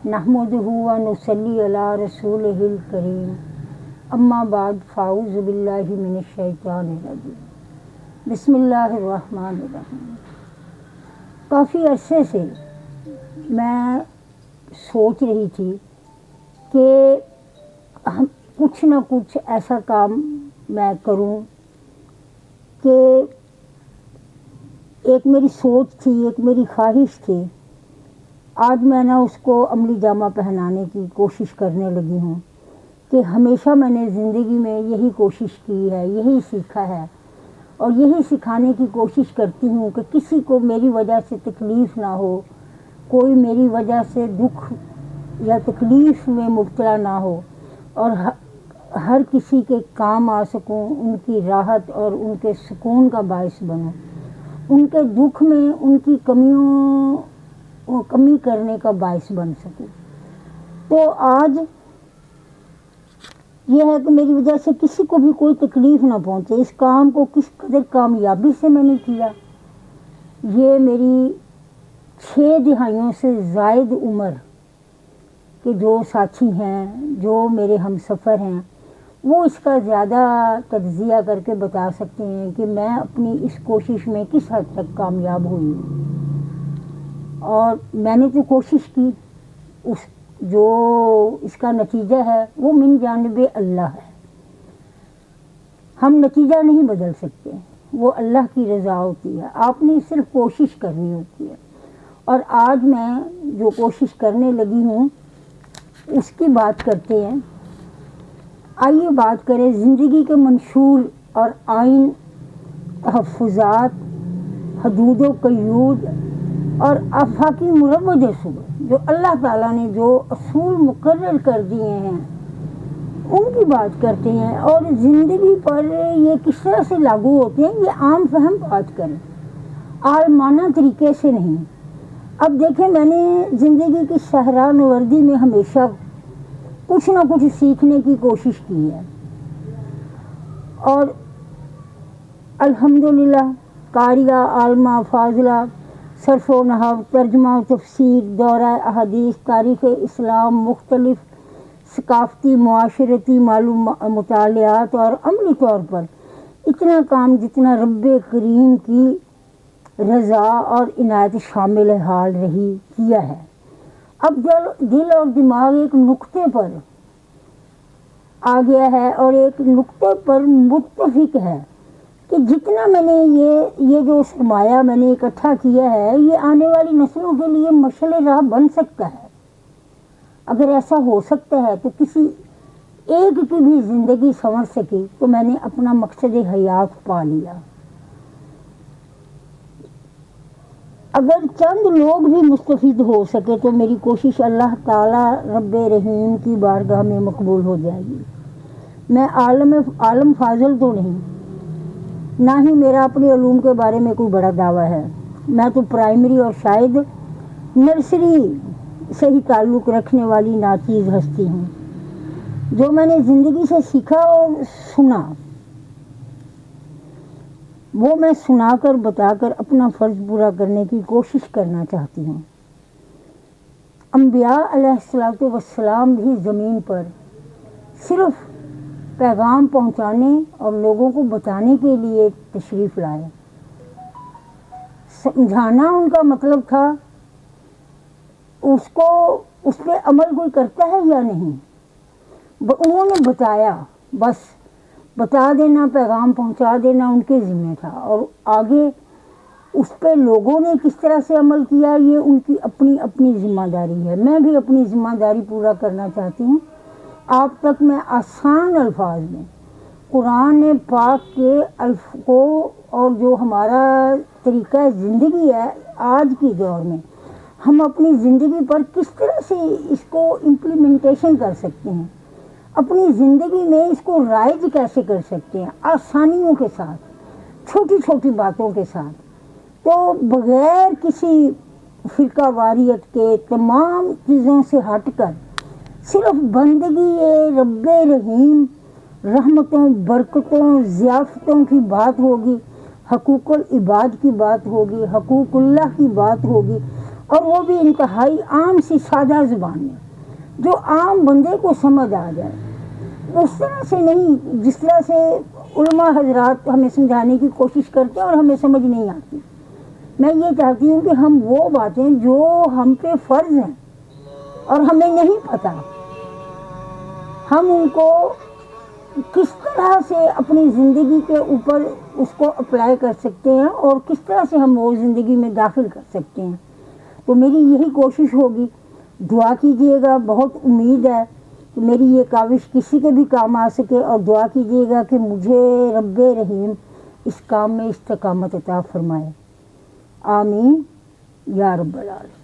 نحمدہ و نصلی علی رسولہ الکریم اما بعد فاعوذ باللہ من الشیطان الرجیم بسم اللہ الرحمن الرحیم۔ کافی عرصے سے میں سوچ رہی تھی کہ کچھ نہ کچھ ایسا کام میں کروں کہ ایک میری سوچ تھی، ایک میری خواہش تھی، آج میں نے اس کو عملی جامہ پہنانے کی کوشش کرنے لگی ہوں کہ ہمیشہ میں نے زندگی میں یہی کوشش کی ہے، یہی سیکھا ہے اور یہی سکھانے کی کوشش کرتی ہوں کہ کسی کو میری وجہ سے تکلیف نہ ہو، کوئی میری وجہ سے دکھ یا تکلیف میں مبتلا نہ ہو اور ہر کسی کے کام آ سکوں، ان کی راحت اور ان کے سکون کا باعث بنوں، ان کے دکھ میں ان کی کمی کرنے کا باعث بن سکوں۔ تو آج یہ ہے کہ میری وجہ سے کسی کو بھی کوئی تکلیف نہ پہنچے۔ اس کام کو کس قدر کامیابی سے میں نے کیا، یہ میری 6 دہائیوں سے زائد عمر کے جو ساتھی ہیں، جو میرے ہم سفر ہیں، وہ اس کا زیادہ تجزیہ کر کے بتا سکتے ہیں کہ میں اپنی اس کوشش میں کس حد تک کامیاب ہوئی ہوں۔ اور میں نے تو کوشش کی، جو اس کا نتیجہ ہے وہ من جانب اللہ ہے۔ ہم نتیجہ نہیں بدل سکتے، وہ اللہ کی رضا ہوتی ہے، آپ نے صرف کوشش کرنی ہوتی ہے۔ اور آج میں جو کوشش کرنے لگی ہوں اس کی بات کرتے ہیں۔ آئیے بات کریں زندگی کے منشور اور آئین، تحفظات، حدود و قیود اور آفاقی مروج اصول، جو اللہ تعالیٰ نے جو اصول مقرر کر دیے ہیں ان کی بات کرتے ہیں، اور زندگی پر یہ کس طرح سے لاگو ہوتے ہیں، یہ عام فہم بات کریں، عالمانہ طریقے سے نہیں۔ اب دیکھیں، میں نے زندگی کی صحرا نوردی میں ہمیشہ کچھ نہ کچھ سیکھنے کی کوشش کی ہے، اور الحمدللہ قاریہ، عالمہ، فاضلہ، صرف و نحو، ترجمہ و تفسیر، دورہ احادیث، تاریخ اسلام، مختلف ثقافتی معاشرتی مطالعات اور عملی طور پر اتنا کام جتنا رب کریم کی رضا اور عنایت شامل حال رہی کیا ہے۔ اب دل اور دماغ ایک نقطے پر آ گیا ہے اور ایک نقطے پر متفق ہے کہ جتنا میں نے یہ جو سرمایہ میں نے اکٹھا کیا ہے، یہ آنے والی نسلوں کے لیے مشعل راہ بن سکتا ہے۔ اگر ایسا ہو سکتا ہے تو کسی ایک کی بھی زندگی سنور سکی تو میں نے اپنا مقصد حیات پا لیا۔ اگر چند لوگ بھی مستفید ہو سکے تو میری کوشش اللہ تعالی رب رحیم کی بارگاہ میں مقبول ہو جائے گی۔ میں عالم فاضل تو نہیں، نہ ہی میرا اپنے علوم کے بارے میں کوئی بڑا دعویٰ ہے۔ میں تو پرائمری اور شاید نرسری سے ہی تعلق رکھنے والی ناچیز ہستی ہوں۔ جو میں نے زندگی سے سیکھا اور سنا، وہ میں سنا کر بتا کر اپنا فرض پورا کرنے کی کوشش کرنا چاہتی ہوں۔ انبیاء علیہ السلام بھی زمین پر صرف پیغام پہنچانے اور لوگوں کو بتانے کے لیے تشریف لائے۔ سمجھانا ان کا مطلب تھا، اس پہ عمل کوئی کرتا ہے یا نہیں، انہوں نے بتایا، بس بتا دینا، پیغام پہنچا دینا ان کے ذمہ تھا، اور آگے اس پہ لوگوں نے کس طرح سے عمل کیا یہ ان کی اپنی ذمہ داری ہے۔ میں بھی اپنی ذمہ داری پورا کرنا چاہتی ہوں۔ آپ تک میں آسان الفاظ میں قرآن پاک کے کو اور جو ہمارا طریقہ زندگی ہے آج کی دور میں، ہم اپنی زندگی پر کس طرح سے اس کو امپلیمنٹیشن کر سکتے ہیں، اپنی زندگی میں اس کو رائج کیسے کر سکتے ہیں، آسانیوں کے ساتھ، چھوٹی چھوٹی باتوں کے ساتھ، تو بغیر کسی فرقہ واریت کے تمام چیزوں سے ہٹ کر صرف بندگی رب رحیم، رحمتوں، برکتوں، ضیافتوں کی بات ہوگی، حقوق العباد کی بات ہوگی، حقوق اللہ کی بات ہوگی، اور وہ بھی انتہائی عام سی سادہ زبان میں جو عام بندے کو سمجھ آ جائے، اس طرح سے نہیں جس طرح سے علماء حضرات ہمیں سمجھانے کی کوشش کرتے ہیں اور ہمیں سمجھ نہیں آتی۔ میں یہ چاہتی ہوں کہ ہم وہ باتیں جو ہم پہ فرض ہیں اور ہمیں نہیں پتہ، ہم ان کو کس طرح سے اپنی زندگی کے اوپر اس کو اپلائی کر سکتے ہیں اور کس طرح سے ہم وہ زندگی میں داخل کر سکتے ہیں۔ تو میری یہی کوشش ہوگی، دعا کیجئے گا، بہت امید ہے کہ میری یہ کاوش کسی کے بھی کام آ سکے، اور دعا کیجئے گا کہ مجھے رب رحیم اس کام میں استقامت عطا فرمائے، آمین یا رب العالمین۔